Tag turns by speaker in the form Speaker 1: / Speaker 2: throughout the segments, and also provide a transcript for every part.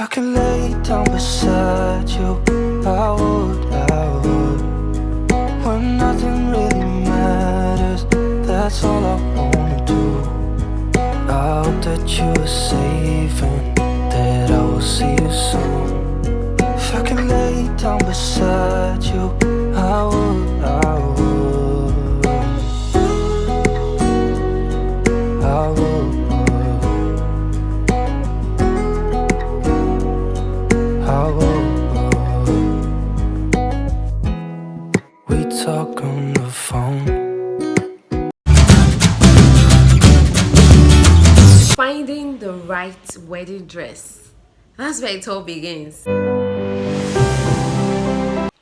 Speaker 1: I could lay down beside you, I would. When nothing really matters, that's all I wanna do. I hope that you are safe and that I will see you soon. If I could lay down beside you, I would. We talk on the phone.
Speaker 2: Finding the right wedding dress. That's where it all begins.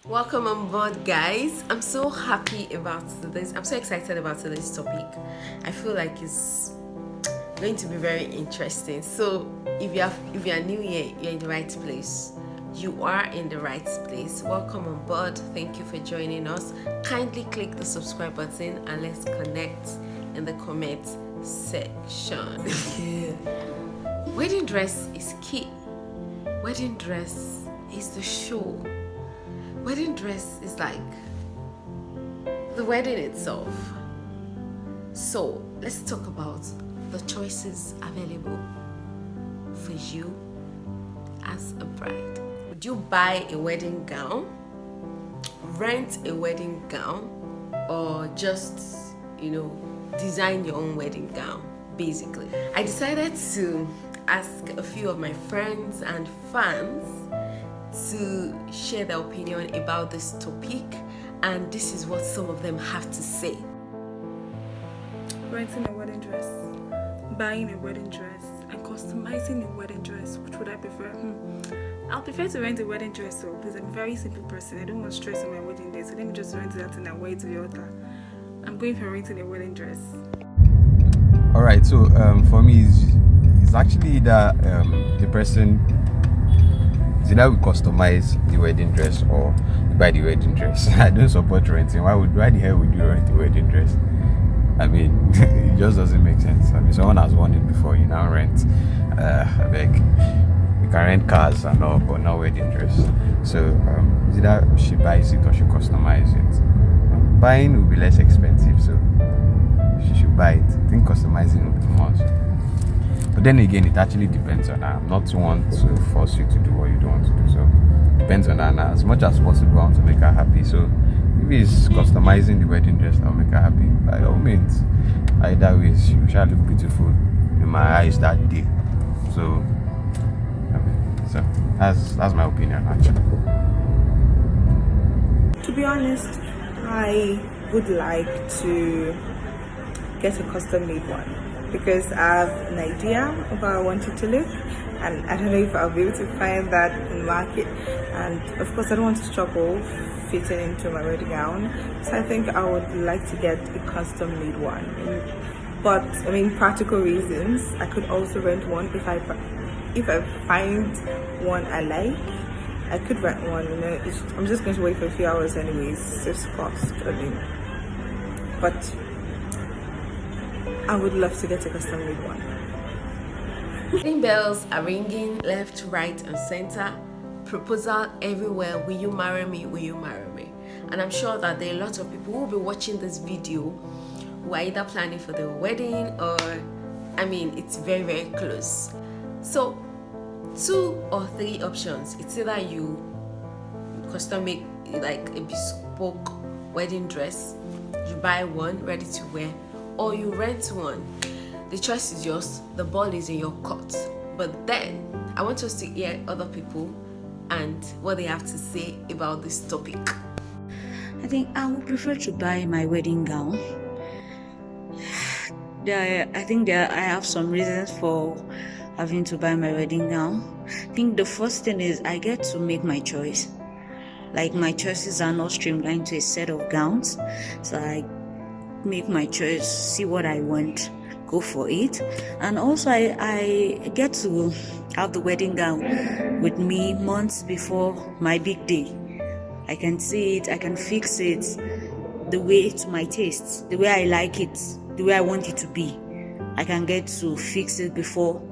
Speaker 2: Welcome on board, guys. I'm so happy about this. I'm so excited about today's topic. I feel like it's going to be very interesting. So if you are new here, you're in the right place. You are in the right place. Welcome on board. Thank you for joining us. Kindly click the subscribe button and let's connect in the comment section. Wedding dress is key. Wedding dress is the show. Wedding dress is like the wedding itself. So let's talk about the choices available for you as a bride. Would you buy a wedding gown, rent a wedding gown, or just, design your own wedding gown, basically? I decided to ask a few of my friends and fans to share their opinion about this topic, and this is what some of them have to say.
Speaker 3: Renting a wedding dress, buying a wedding dress, and customizing a wedding dress. Which would I prefer? I'll prefer to rent a wedding dress because I'm a very simple person. I don't want stress on my wedding day, so let me just rent that and I'll wear it to the altar. I'm going for renting a wedding dress.
Speaker 4: Alright, so for me, it's actually that the person is either we customize the wedding dress or we buy the wedding dress. I don't support renting. Why the hell would you rent a wedding dress? I mean, it just doesn't make sense. I mean, someone has worn it before, you now rent. I beg. You can rent cars and all, but not wedding dress. So either she buys it or she customize it. Buying will be less expensive, so she should buy it. I think customizing will be more. But then again, it actually depends on her. I'm not one to force you to do what you don't want to do. So it depends on her. And as much as possible, I want to make her happy. So if it's customizing the wedding dress, that'll make her happy. By all means, either way, she shall look beautiful in my eyes that day. So that's my opinion, actually.
Speaker 3: To be honest, I would like to get a custom-made one because I have an idea of how I want it to look, and I don't know if I'll be able to find that in the market. And of course, I don't want to struggle fitting into my wedding gown, so I think I would like to get a custom-made one. But I mean, practical reasons, I could also rent one if I find one I like. I could rent one. I'm just going to wait for a few hours anyways. It's cost. But I would love to get a custom-made one.
Speaker 2: Wedding bells are ringing left, right, and center. Proposal everywhere. Will you marry me? Will you marry me? And I'm sure that there are a lot of people who will be watching this video who are either planning for their wedding or, it's very, very close. So 2 or 3 options. It's either you custom make like a bespoke wedding dress, you buy one ready to wear, or you rent one. The choice is yours. The ball is in your court. But then I want us to hear other people and what they have to say about this topic.
Speaker 5: I think I would prefer to buy my wedding gown. I have some reasons for having to buy my wedding gown. I think the first thing is I get to make my choice. Like, my choices are not streamlined to a set of gowns, so I make my choice, see what I want, go for it. And also I get to have the wedding gown with me months before my big day. I can see it, I can fix it the way to my taste, the way I like it, the way I want it to be. I can get to fix it before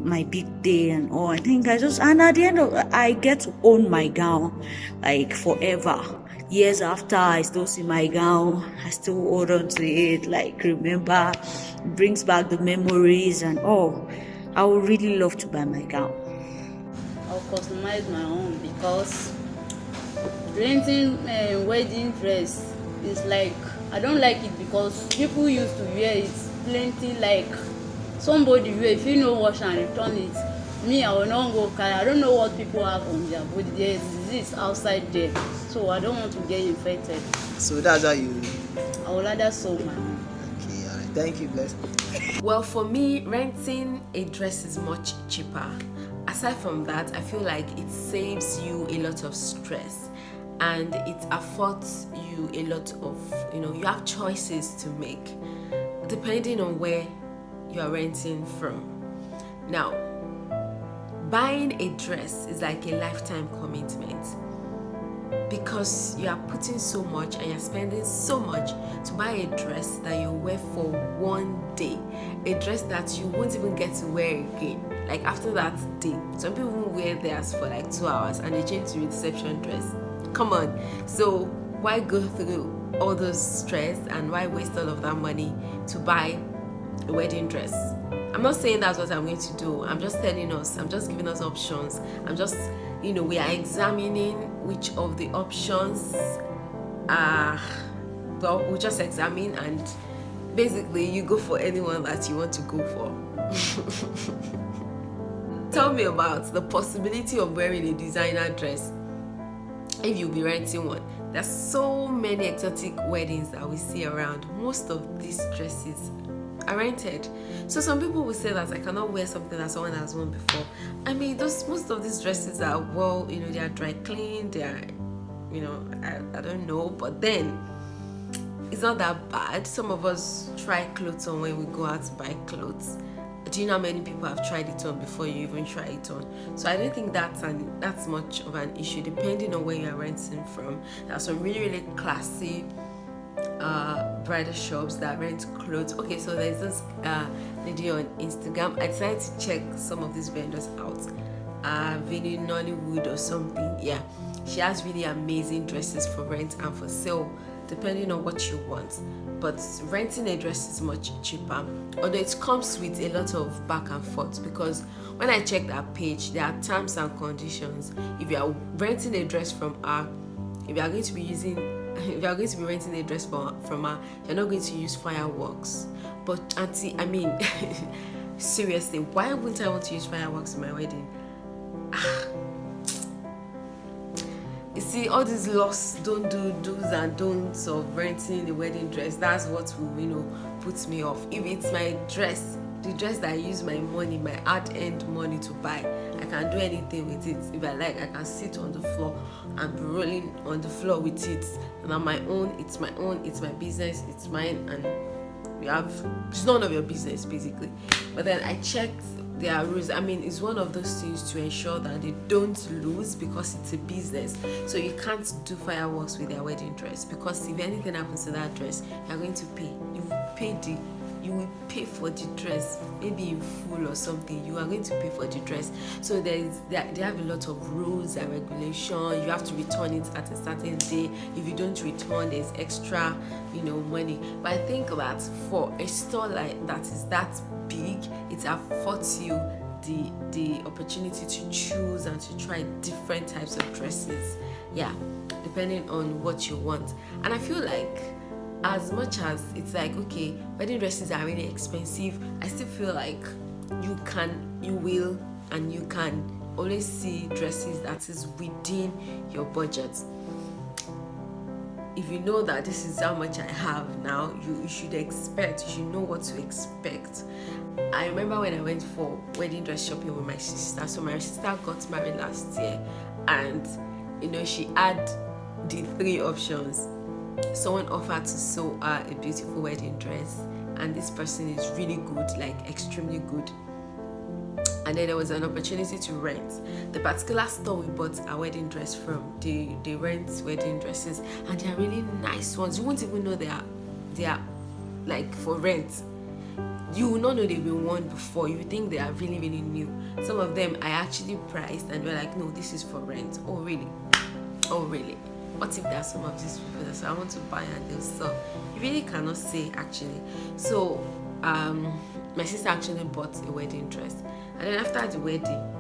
Speaker 5: my big day and all. I think and at the end of I get to own my gown like forever. Years after, I still see my gown, I still hold on to it, like remember, it brings back the memories and all. I would really love to buy my gown.
Speaker 6: I'll customize my own because renting a wedding dress is like, I don't like it because people used to wear it plenty, like somebody wear, if you know wash and return it. Me, I will not go carry. I don't know what people have on their body. There's disease outside there, so I don't want to get infected.
Speaker 7: So that's how you.
Speaker 6: I will rather sew my own.
Speaker 7: Okay, alright. Thank you, bless.
Speaker 2: Well, for me, renting a dress is much cheaper. Aside from that, I feel like it saves you a lot of stress and it affords you a lot of, you have choices to make depending on where you are renting from. Now, buying a dress is like a lifetime commitment because you are putting so much and you're spending so much to buy a dress that you wear for one day, a dress that you won't even get to wear again. Like after that day, some people wear theirs for like 2 hours and they change to a reception dress. Come on, so why go through all those stress and why waste all of that money to buy a wedding dress? I'm not saying that's what I'm going to do. I'm just telling us, I'm just giving us options. I'm just, we are examining which of the options we'll just examine, and basically you go for anyone that you want to go for. Tell me about the possibility of wearing a designer dress if you'll be renting one. There's so many exotic weddings that we see around. Most of these dresses are rented. So some people will say that I cannot wear something that someone has worn before. I mean, most of these dresses are, they are dry cleaned, they are, I don't know, but then it's not that bad. Some of us try clothes on when we go out to buy clothes. Do you know how many people have tried it on before you even try it on? So I don't think that's much of an issue, depending on where you are renting from. There are some really, really classy bridal shops that rent clothes. Okay, so there's this lady on Instagram. I decided to check some of these vendors out. Vinny Nollywood or something. Yeah, she has really amazing dresses for rent and for sale, depending on what you want. But renting a dress is much cheaper, although it comes with a lot of back and forth, because when I check that page, there are terms and conditions. If you are renting a dress from her, if you are going to be renting a dress from her, you're not going to use fireworks. But auntie, I mean, seriously, why wouldn't I want to use fireworks in my wedding? You see, all these do's and don'ts of renting a wedding dress, that's what will, puts me off. If it's my dress, the dress that I use my money, my hard-earned money to buy, I can do anything with it. If I like, I can sit on the floor and be rolling on the floor with it. And on my own, it's my business, it's mine, and it's none of your business, basically. But then I checked their rules. I mean, it's one of those things to ensure that they don't lose, because it's a business. So you can't do fireworks with their wedding dress, because if anything happens to that dress, you're going to pay. You will pay for the dress, maybe in full or something. You are going to pay for the dress. So they have a lot of rules and regulation. You have to return it at a certain day. If you don't return, there's extra, money. But I think that for a store like that is that big, it affords you the opportunity to choose and to try different types of dresses. Yeah, depending on what you want. And I feel like, as much as it's like, okay, wedding dresses are really expensive, I still feel like you will always see dresses that is within your budget. If you know that this is how much I have now, you should know what to expect. I remember when I went for wedding dress shopping with my sister. So my sister got married last year, and she had the 3 options. Someone offered to sew her a beautiful wedding dress, and this person is really good, like extremely good. And then there was an opportunity to rent. The particular store we bought our wedding dress from, they rent wedding dresses, and they are really nice ones. You won't even know they are like for rent. you will not know they've been worn before. You think they are really, really new. Some of them I actually priced and we're like, no, this is for rent. Oh really? Oh really? What if there are some of these people that say I want to buy and they'll sell? You really cannot say actually. So my sister actually bought a wedding dress, and then after the wedding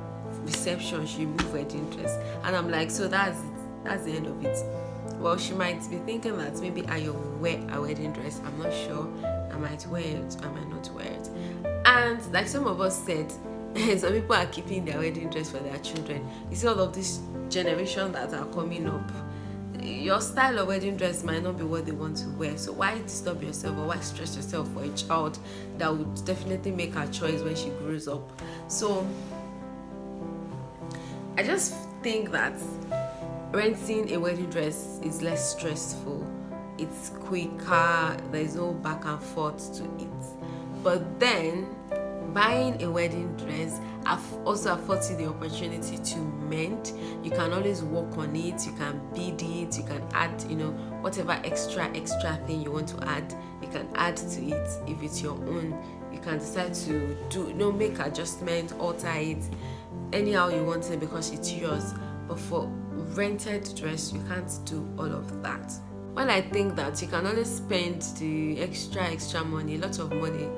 Speaker 2: reception she removed wedding dress, and I'm like, so that's it, that's the end of it. Well, she might be thinking that maybe I will wear a wedding dress. I'm not sure. I might wear it, I might not wear it. And like some of us said, some people are keeping their wedding dress for their children. You see all of this generation that are coming up, your style of wedding dress might not be what they want to wear. So why disturb yourself, or why stress yourself for a child that would definitely make her choice when she grows up? So I just think that renting a wedding dress is less stressful. It's quicker, there's no back and forth to it. But then buying a wedding dress also affords you the opportunity to mend. You can always work on it, you can bead it, you can add, whatever extra thing you want to add, you can add to it. If it's your own, you can decide to make adjustments, alter it anyhow you want it because it's yours. But for rented dress, you can't do all of that. Well, I think that you can always spend the extra money, a lot of money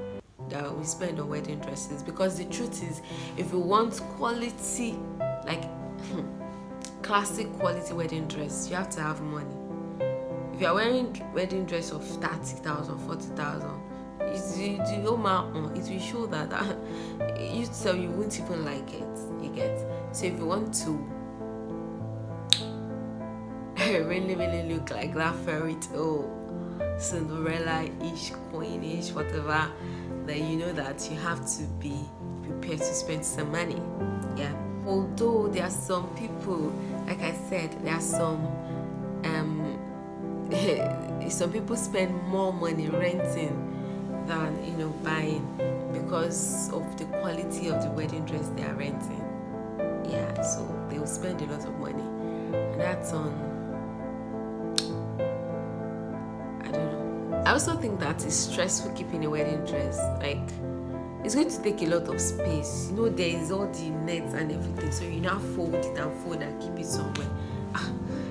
Speaker 2: that we spend on wedding dresses, because the truth is, if you want quality, like classic quality wedding dress, you have to have money. If you are wearing wedding dress of 30,000, 40,000, it will show that you won't even like it. You get? So if you want to really, really look like that fairy tale Cinderella-ish, queen-ish, whatever, then you know that you have to be prepared to spend some money. Yeah. Although there are some people, like I said, there are some some people spend more money renting than buying, because of the quality of the wedding dress they are renting. Yeah, so they will spend a lot of money, and that's on, I don't know. I also think that it's stressful keeping a wedding dress. Like, it's going to take a lot of space. There is all the nets and everything, so you now fold it and keep it somewhere.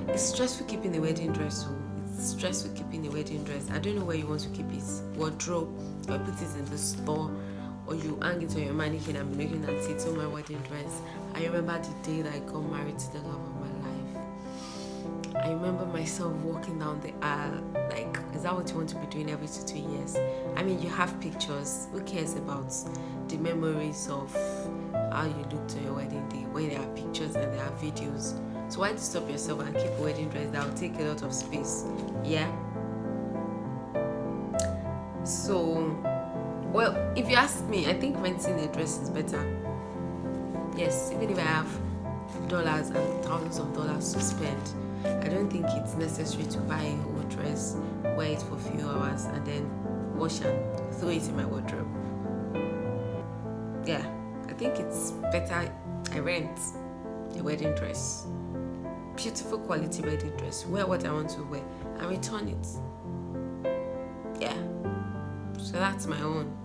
Speaker 2: It's stressful keeping a wedding dress. So it's stressful keeping a wedding dress. I don't know where you want to keep it. Wardrobe, or put it in the store, or you hang it on your mannequin and be looking at it. Oh, my wedding dress. I remember the day that I got married to the love of my life. I remember myself walking down the aisle, like, is that what you want to be doing every 2 years? I mean, you have pictures. Who cares about the memories of how you looked on your wedding day when there are pictures and there are videos? So why disturb yourself and keep a wedding dress that will take a lot of space? Yeah. So, well, if you ask me, I think renting a dress is better. Yes, even if I have dollars and thousands of dollars to spend, I don't think it's necessary to buy a whole dress, wear it for a few hours, and then wash and throw it in my wardrobe. Yeah, I think it's better I rent a wedding dress. Beautiful quality wedding dress. Wear what I want to wear and return it. Yeah. So that's my own.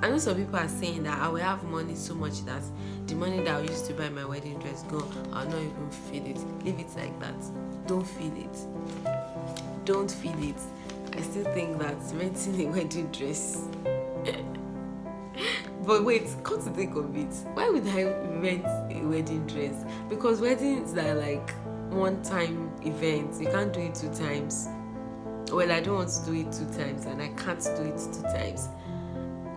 Speaker 2: I know some people are saying that I will have money so much that the money that I used to buy my wedding dress gone, I'll not even feel it. Leave it like that. Don't feel it. Don't feel it. I still think that renting a wedding dress. But wait, come to think of it, why would I rent a wedding dress? Because weddings are like one-time events. You can't do it 2 times. Well, I don't want to do it 2 times, and I can't do it 2 times.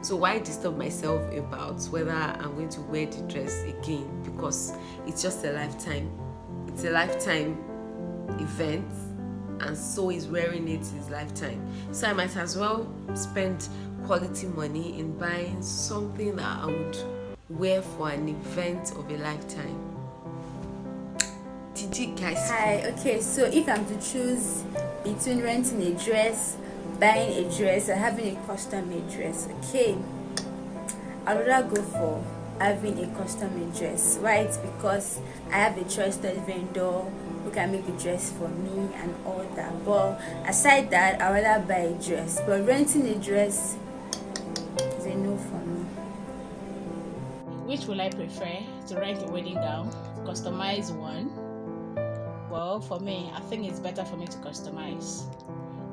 Speaker 2: So why disturb myself about whether I'm going to wear the dress again? Because it's just a lifetime. It's a lifetime event, and so is wearing it is lifetime. So I might as well spend quality money in buying something that I would wear for an event of a lifetime. Did you guys?
Speaker 6: Hi, okay, so if I'm to choose between renting a dress, buying a dress, and having a custom-made dress, okay, I'd rather go for having a custom-made dress. Why? It's because I have a trusted vendor who
Speaker 8: can make a dress for me and all that. But aside that, I would rather buy a dress. But renting a dress is a no for me.
Speaker 9: Which will I prefer, to rent a wedding gown, customize one? Well, for me, I think it's better for me to customize.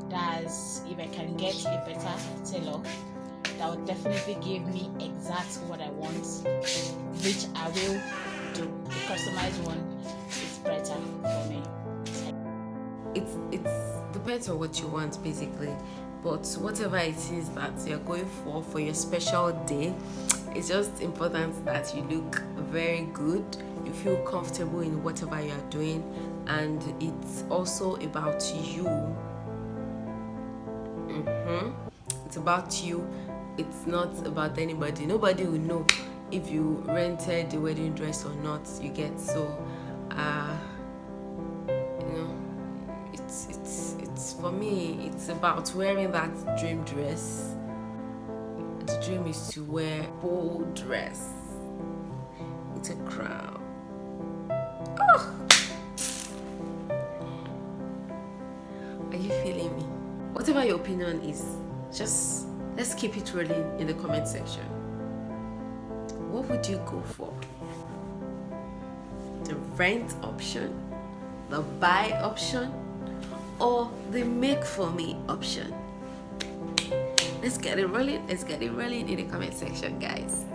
Speaker 9: That's if I can get a better tailor that will definitely give me exactly what I want, which I will do. The customized one is better for me.
Speaker 2: It's depends on what you want basically, but whatever it is that you're going for your special day, it's just important that you look very good, you feel comfortable in whatever you are doing, and it's also about you. It's about you. It's not about anybody. Nobody will know if you rented the wedding dress or not. You get, so it's for me, it's about wearing that dream dress. The dream is to wear a bold dress. It's a crown. Oh! Are you feeling me? Whatever your opinion is, just let's keep it rolling in the comment section. What would you go for? The rent option, the buy option, or the make for me option? Let's get it rolling in the comment section, guys.